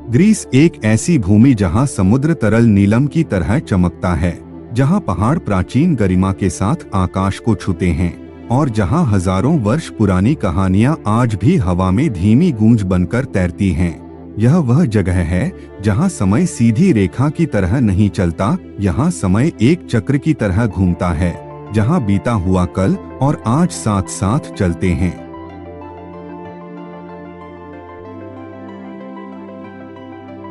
Greece एक ऐसी भूमि जहां समुद्र तरल नीलम की तरह चमकता है, जहां पहाड़ प्राचीन गरिमा के साथ आकाश को छूते हैं और जहां हजारों वर्ष पुरानी कहानियां आज भी हवा में धीमी गूंज बनकर तैरती हैं। यह वह जगह है जहां समय सीधी रेखा की तरह नहीं चलता, यहाँ समय एक चक्र की तरह घूमता है, जहां बीता हुआ कल और आज साथ साथ चलते हैं।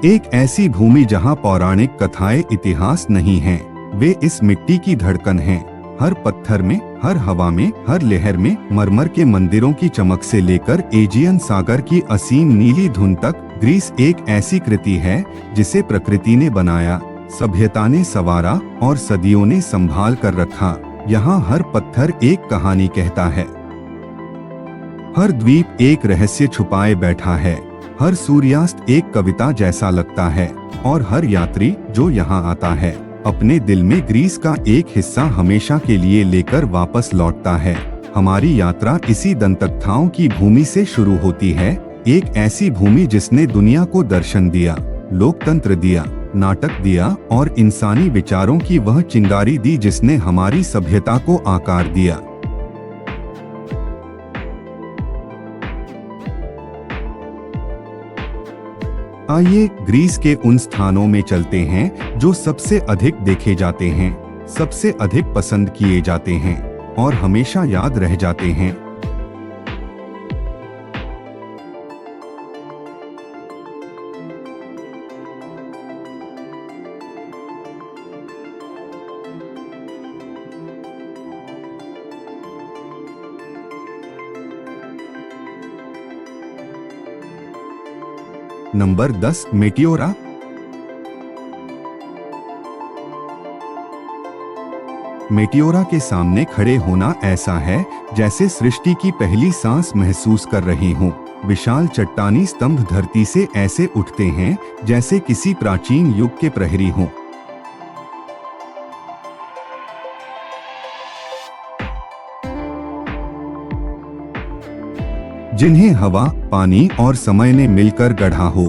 एक ऐसी भूमि जहां पौराणिक कथाएं इतिहास नहीं हैं, वे इस मिट्टी की धड़कन हैं। हर पत्थर में, हर हवा में, हर लहर में मरमर के मंदिरों की चमक से लेकर एजियन सागर की असीम नीली धुन तक, ग्रीस एक ऐसी कृति है जिसे प्रकृति ने बनाया, सभ्यता ने संवारा और सदियों ने संभाल कर रखा। यहाँ हर पत्थर एक कहानी कहता है, हर द्वीप एक रहस्य छुपाए बैठा है, हर सूर्यास्त एक कविता जैसा लगता है और हर यात्री जो यहाँ आता है अपने दिल में ग्रीस का एक हिस्सा हमेशा के लिए लेकर वापस लौटता है। हमारी यात्रा इसी दंतकथाओं की भूमि से शुरू होती है, एक ऐसी भूमि जिसने दुनिया को दर्शन दिया, लोकतंत्र दिया, नाटक दिया और इंसानी विचारों की वह चिंगारी दी जिसने हमारी सभ्यता को आकार दिया। आइए ग्रीस के उन स्थानों में चलते हैं जो सबसे अधिक देखे जाते हैं, सबसे अधिक पसंद किए जाते हैं और हमेशा याद रह जाते हैं। नंबर 10, मेटिओरा। मेटिओरा के सामने खड़े होना ऐसा है जैसे सृष्टि की पहली सांस महसूस कर रही हूँ। विशाल चट्टानी स्तंभ धरती से ऐसे उठते हैं जैसे किसी प्राचीन युग के प्रहरी हों। जिन्हें हवा, पानी और समय ने मिलकर गढ़ा हो।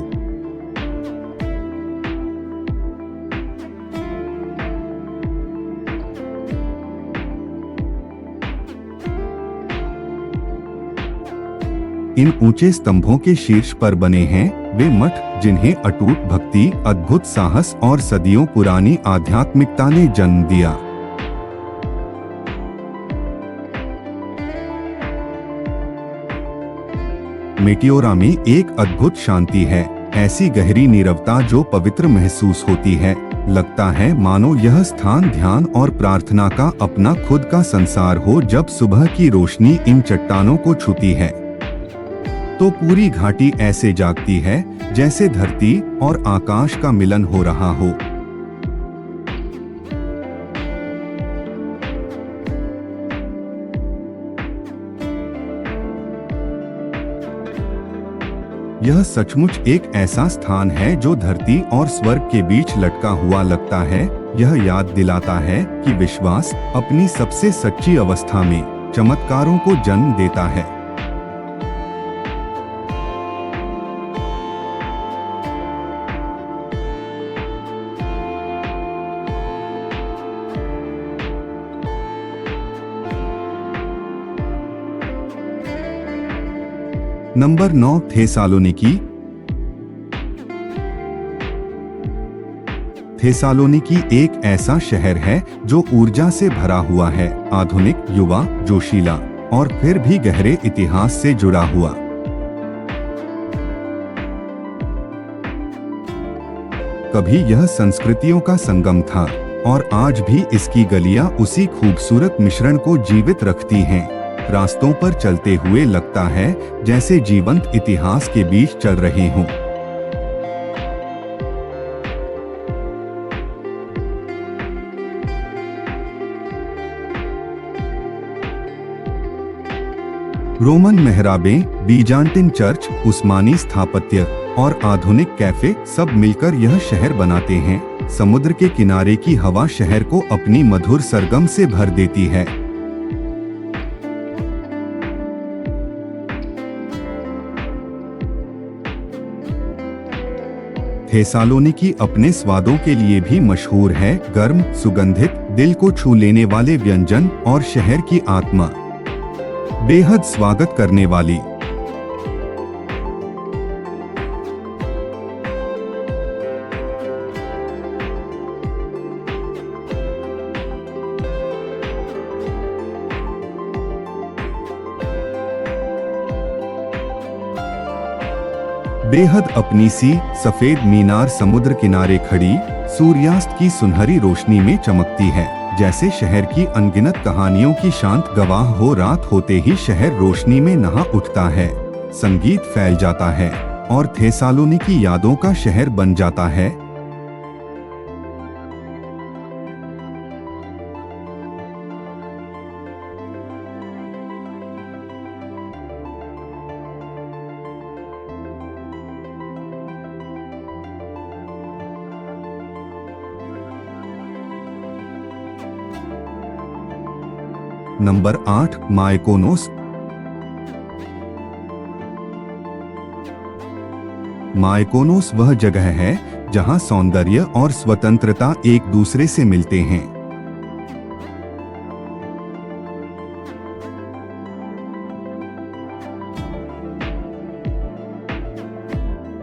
इन ऊंचे स्तंभों के शीर्ष पर बने हैं वे मठ जिन्हें अटूट भक्ति, अद्भुत साहस और सदियों पुरानी आध्यात्मिकता ने जन्म दिया। मेटिओरा में एक अद्भुत शांति है, ऐसी गहरी नीरवता जो पवित्र महसूस होती है। लगता है मानो यह स्थान ध्यान और प्रार्थना का अपना खुद का संसार हो। जब सुबह की रोशनी इन चट्टानों को छूती है तो पूरी घाटी ऐसे जागती है जैसे धरती और आकाश का मिलन हो रहा हो। यह सचमुच एक ऐसा स्थान है जो धरती और स्वर्ग के बीच लटका हुआ लगता है। यह याद दिलाता है कि विश्वास अपनी सबसे सच्ची अवस्था में चमत्कारों को जन्म देता है। Number 9, Thessaloniki. थेसालोनिकी एक ऐसा शहर है जो ऊर्जा से भरा हुआ है, आधुनिक, युवा, जोशीला और फिर भी गहरे इतिहास से जुड़ा हुआ। कभी यह संस्कृतियों का संगम था और आज भी इसकी गलियां उसी खूबसूरत मिश्रण को जीवित रखती हैं। रास्तों पर चलते हुए लगता है जैसे जीवंत इतिहास के बीच चल रहे हों। रोमन मेहराबें, बीजांटिन चर्च, उस्मानी स्थापत्य और आधुनिक कैफे सब मिलकर यह शहर बनाते हैं। समुद्र के किनारे की हवा शहर को अपनी मधुर सरगम से भर देती है। थेसालोनिकी अपने स्वादों के लिए भी मशहूर है, गर्म, सुगंधित, दिल को छू लेने वाले व्यंजन और शहर की आत्मा बेहद स्वागत करने वाली। बेहद अपनी सी सफेद मीनार समुद्र किनारे खड़ी सूर्यास्त की सुनहरी रोशनी में चमकती है, जैसे शहर की अनगिनत कहानियों की शांत गवाह हो। रात होते ही शहर रोशनी में नहा उठता है, संगीत फैल जाता है और थेसालोनिकी यादों का शहर बन जाता है। Number 8, Mykonos. मायकोनोस वह जगह है जहां सौंदर्य और स्वतंत्रता एक दूसरे से मिलते हैं।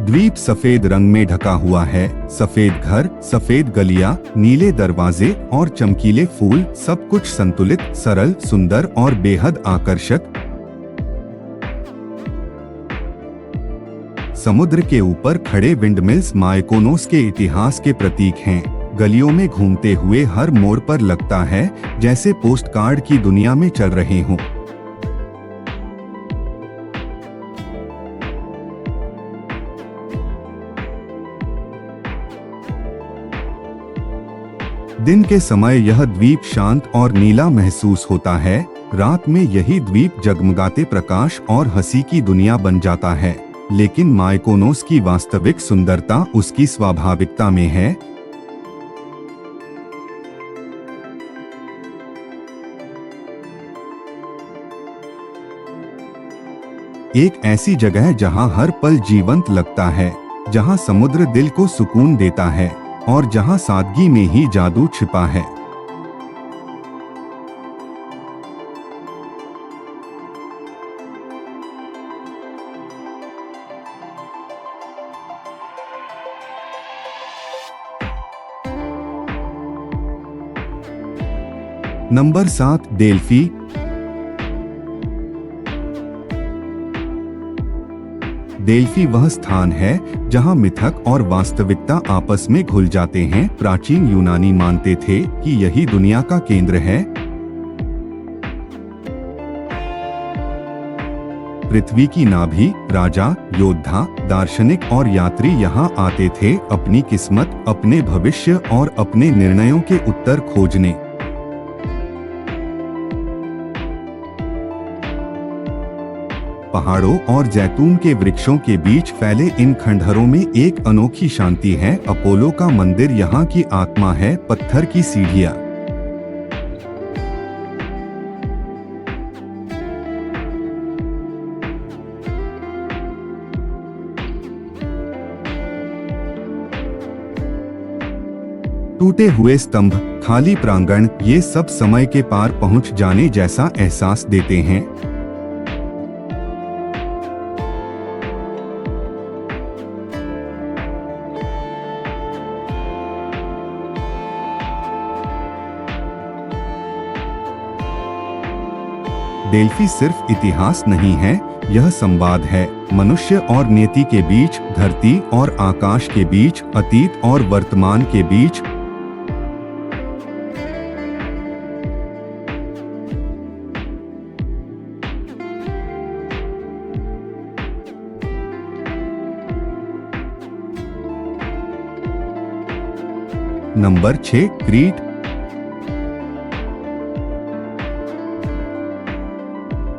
द्वीप सफेद रंग में ढका हुआ है। सफेद घर, सफेद गलियां, नीले दरवाजे और चमकीले फूल, सब कुछ संतुलित, सरल, सुंदर और बेहद आकर्षक। समुद्र के ऊपर खड़े विंडमिल्स मायकोनोस के इतिहास के प्रतीक हैं। गलियों में घूमते हुए हर मोड़ पर लगता है जैसे पोस्टकार्ड की दुनिया में चल रहे हों। दिन के समय यह द्वीप शांत और नीला महसूस होता है। रात में यही द्वीप जगमगाते प्रकाश और हंसी की दुनिया बन जाता है। लेकिन मायकोनोस की वास्तविक सुंदरता उसकी स्वाभाविकता में है। एक ऐसी जगह जहां हर पल जीवंत लगता है, जहां समुद्र दिल को सुकून देता है और जहां सादगी में ही जादू छिपा है। Number 7, Delphi. डेल्फी वह स्थान है जहां मिथक और वास्तविकता आपस में घुल जाते हैं। प्राचीन यूनानी मानते थे कि यही दुनिया का केंद्र है। पृथ्वी की नाभि, राजा, योद्धा, दार्शनिक और यात्री यहाँ आते थे अपनी किस्मत, अपने भविष्य और अपने निर्णयों के उत्तर खोजने। पहाड़ों और जैतून के वृक्षों के बीच फैले इन खंडहरों में एक अनोखी शांति है। अपोलो का मंदिर यहाँ की आत्मा है। पत्थर की सीढ़ियाँ, टूटे हुए स्तंभ, खाली प्रांगण, ये सब समय के पार पहुँच जाने जैसा एहसास देते हैं। डेल्फी सिर्फ इतिहास नहीं है, यह संवाद है मनुष्य और नियति के बीच, धरती और आकाश के बीच, अतीत और वर्तमान के बीच। नंबर 6, क्रीट।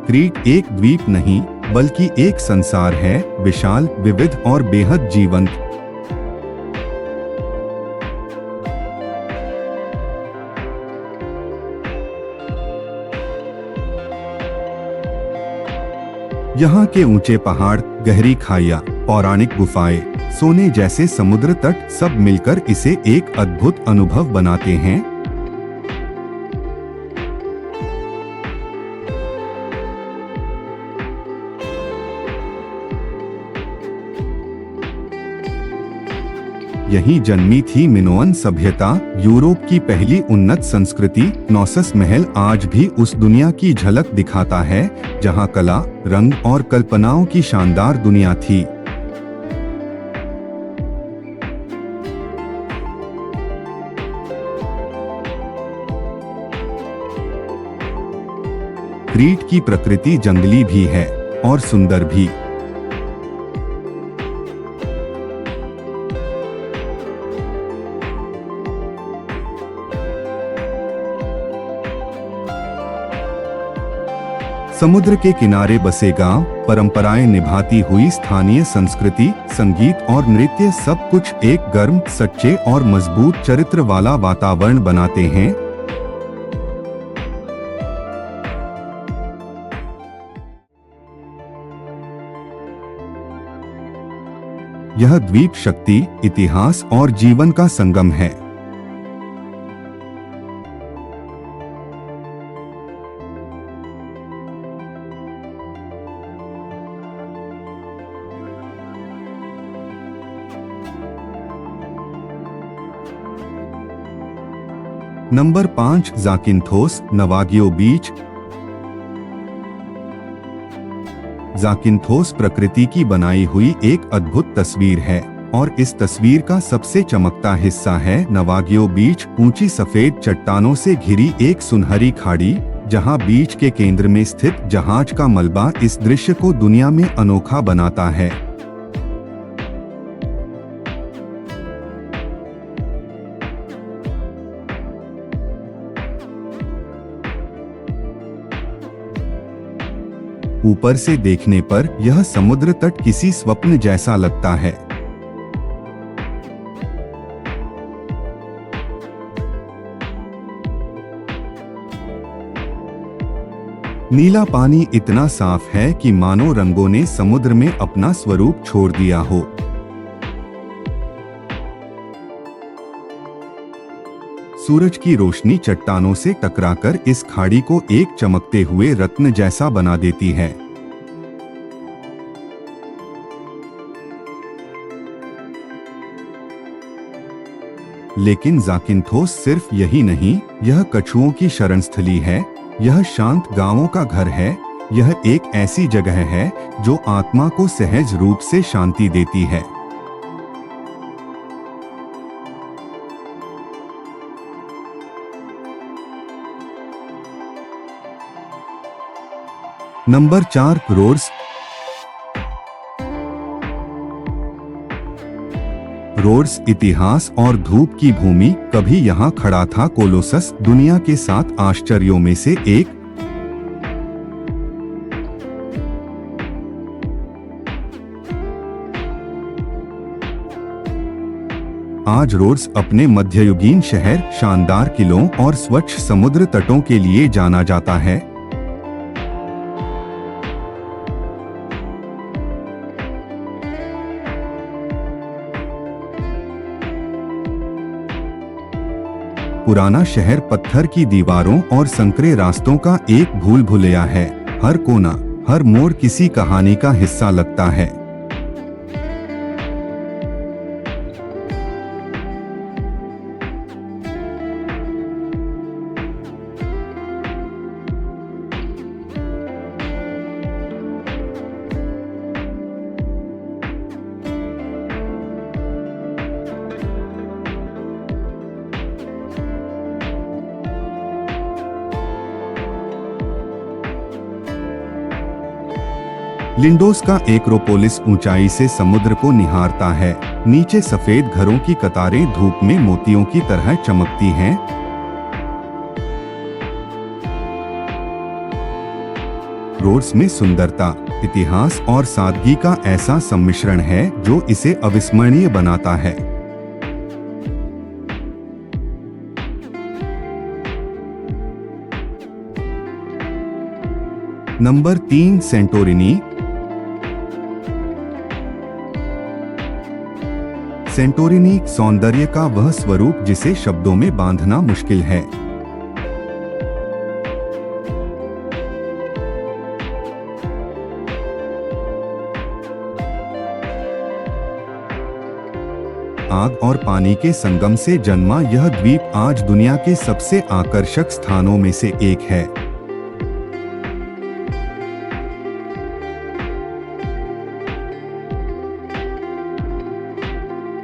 क्रीट एक द्वीप नहीं बल्कि एक संसार है, विशाल, विविध और बेहद जीवंत। यहाँ के ऊंचे पहाड़, गहरी खाइयाँ, पौराणिक गुफाएं, सोने जैसे समुद्र तट सब मिलकर इसे एक अद्भुत अनुभव बनाते हैं। यहीं जन्मी थी मिनोअन सभ्यता, यूरोप की पहली उन्नत संस्कृति। नॉसस महल आज भी उस दुनिया की झलक दिखाता है जहां कला, रंग और कल्पनाओं की शानदार दुनिया थी। क्रीट की प्रकृति जंगली भी है और सुंदर भी। समुद्र के किनारे बसे गांव, परंपराएं निभाती हुई स्थानीय संस्कृति, संगीत और नृत्य सब कुछ एक गर्म, सच्चे और मजबूत चरित्र वाला वातावरण बनाते हैं। यह द्वीप शक्ति, इतिहास और जीवन का संगम है। नंबर 5, ज़ाकिन्थोस, नवागियो बीच। ज़ाकिन्थोस प्रकृति की बनाई हुई एक अद्भुत तस्वीर है और इस तस्वीर का सबसे चमकता हिस्सा है नवागियो बीच, ऊंची सफेद चट्टानों से घिरी एक सुनहरी खाड़ी, जहां बीच के केंद्र में स्थित जहाज का मलबा इस दृश्य को दुनिया में अनोखा बनाता है। ऊपर से देखने पर यह समुद्र तट किसी स्वप्न जैसा लगता है। नीला पानी इतना साफ है कि मानो रंगों ने समुद्र में अपना स्वरूप छोड़ दिया हो। सूरज की रोशनी चट्टानों से टकराकर इस खाड़ी को एक चमकते हुए रत्न जैसा बना देती है। लेकिन ज़ाकिन्थोस सिर्फ यही नहीं, यह कछुओं की शरणस्थली है, यह शांत गांवों का घर है, यह एक ऐसी जगह है जो आत्मा को सहज रूप से शांति देती है। Number 4, roads. रोड्स इतिहास और धूप की भूमि। कभी यहाँ खड़ा था कोलोसस, दुनिया के 7 आश्चर्यों में से एक। आज रोड्स अपने मध्ययुगीन शहर, शानदार किलों और स्वच्छ समुद्र तटों के लिए जाना जाता है। पुराना शहर पत्थर की दीवारों और संकरे रास्तों का एक भूल भुलैया है। हर कोना, हर मोड़ किसी कहानी का हिस्सा लगता है। लिंडोस का एक्रोपोलिस ऊंचाई से समुद्र को निहारता है। नीचे सफेद घरों की कतारें धूप में मोतियों की तरह चमकती हैं। रोड्स में सुंदरता, इतिहास और सादगी का ऐसा सम्मिश्रण है जो इसे अविस्मरणीय बनाता है। Number 3, Santorini. सेंटोरिनी सौंदर्य का वह स्वरूप जिसे शब्दों में बांधना मुश्किल है। आग और पानी के संगम से जन्मा यह द्वीप आज दुनिया के सबसे आकर्षक स्थानों में से एक है।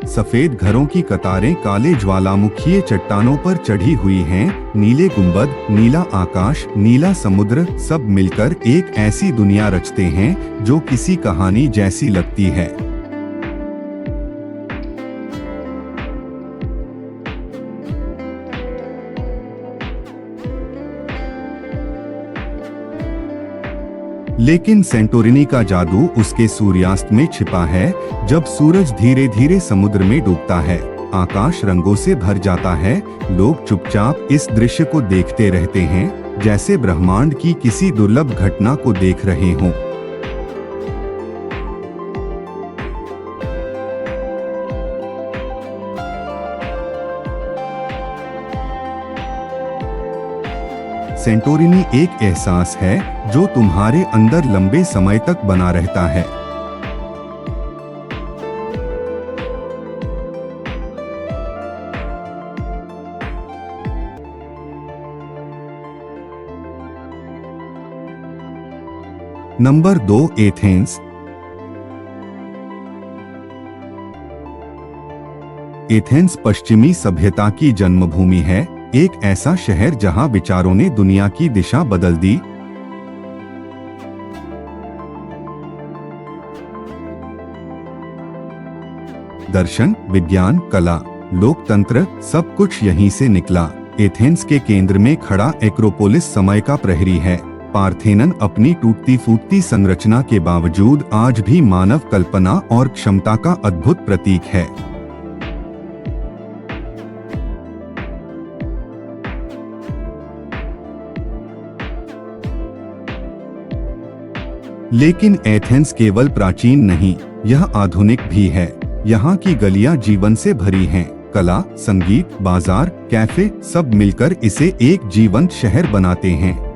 सफेद घरों की कतारें काले ज्वालामुखीय चट्टानों पर चढ़ी हुई हैं। नीले गुंबद, नीला आकाश, नीला समुद्र सब मिलकर एक ऐसी दुनिया रचते हैं जो किसी कहानी जैसी लगती है। लेकिन सेंटोरिनी का जादू उसके सूर्यास्त में छिपा है। जब सूरज धीरे धीरे समुद्र में डूबता है, आकाश रंगों से भर जाता है। लोग चुपचाप इस दृश्य को देखते रहते हैं, जैसे ब्रह्मांड की किसी दुर्लभ घटना को देख रहे हों। सेंटोरिनी एक एहसास है जो तुम्हारे अंदर लंबे समय तक बना रहता है। Number 2, Athens. एथेंस पश्चिमी सभ्यता की जन्मभूमि है, एक ऐसा शहर जहां विचारों ने दुनिया की दिशा बदल दी। दर्शन, विज्ञान, कला, लोकतंत्र सब कुछ यहीं से निकला। एथेंस के केंद्र में खड़ा एक्रोपोलिस समय का प्रहरी है। पार्थेनन अपनी टूटती फूटती संरचना के बावजूद आज भी मानव कल्पना और क्षमता का अद्भुत प्रतीक है। लेकिन एथेंस केवल प्राचीन नहीं, यह आधुनिक भी है। यहाँ की गलियां जीवन से भरी हैं। कला, संगीत, बाजार, कैफे सब मिलकर इसे एक जीवंत शहर बनाते हैं।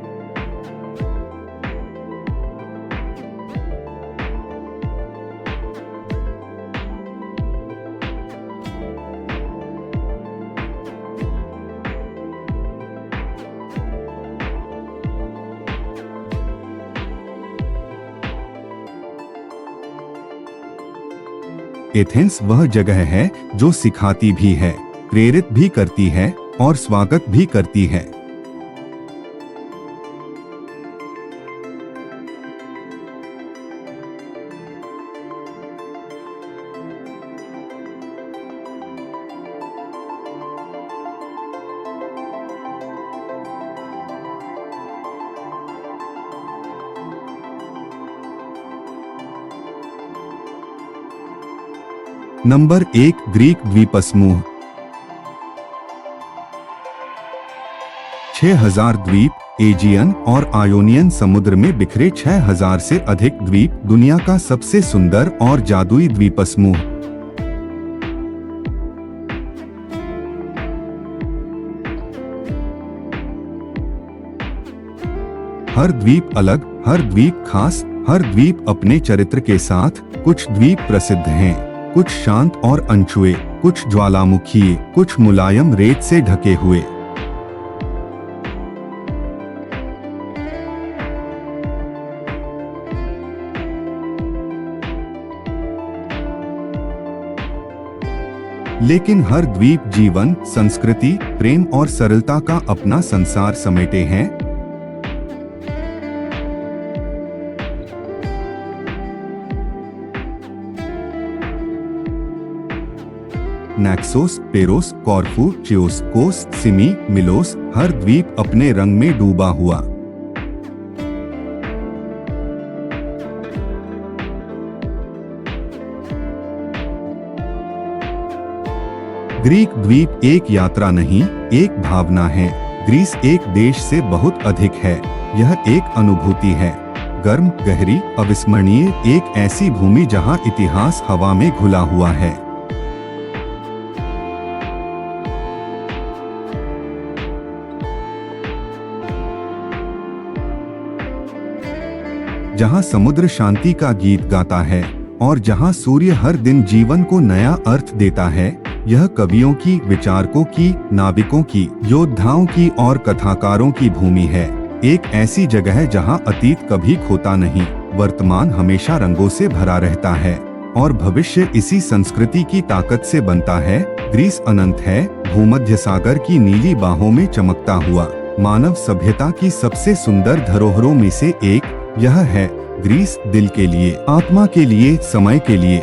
एथेंस वह जगह है जो सिखाती भी है, प्रेरित भी करती है और स्वागत भी करती है। नंबर 1, ग्रीक द्वीपसमूह। 6000 द्वीप एजियन और आयोनियन समुद्र में बिखरे 6000 से अधिक द्वीप, दुनिया का सबसे सुंदर और जादुई द्वीपसमूह। हर द्वीप अलग, हर द्वीप खास, हर द्वीप अपने चरित्र के साथ। कुछ द्वीप प्रसिद्ध हैं, कुछ शांत और अनछुए, कुछ ज्वालामुखीय, कुछ मुलायम रेत से ढके हुए। लेकिन हर द्वीप जीवन, संस्कृति, प्रेम और सरलता का अपना संसार समेटे हैं। नैक्सोस, पेरोस, कॉर्फू, चियोस, कोस, सिमी, मिलोस, हर द्वीप अपने रंग में डूबा हुआ। ग्रीक द्वीप एक यात्रा नहीं, एक भावना है। ग्रीस एक देश से बहुत अधिक है, यह एक अनुभूति है। गर्म, गहरी, अविस्मरणीय, एक ऐसी भूमि जहां इतिहास हवा में घुला हुआ है। जहाँ समुद्र शांति का गीत गाता है और जहाँ सूर्य हर दिन जीवन को नया अर्थ देता है। यह कवियों की, विचारकों की, नाविकों की, योद्धाओं की और कथाकारों की भूमि है। एक ऐसी जगह है जहाँ अतीत कभी खोता नहीं, वर्तमान हमेशा रंगों से भरा रहता है और भविष्य इसी संस्कृति की ताकत से बनता है। ग्रीस अनंत है, भूमध्य सागर की नीली बाहों में चमकता हुआ। मानव सभ्यता की सबसे सुंदर धरोहरों में से एक यह है। ग्रीस दिल के लिए, आत्मा के लिए, समय के लिए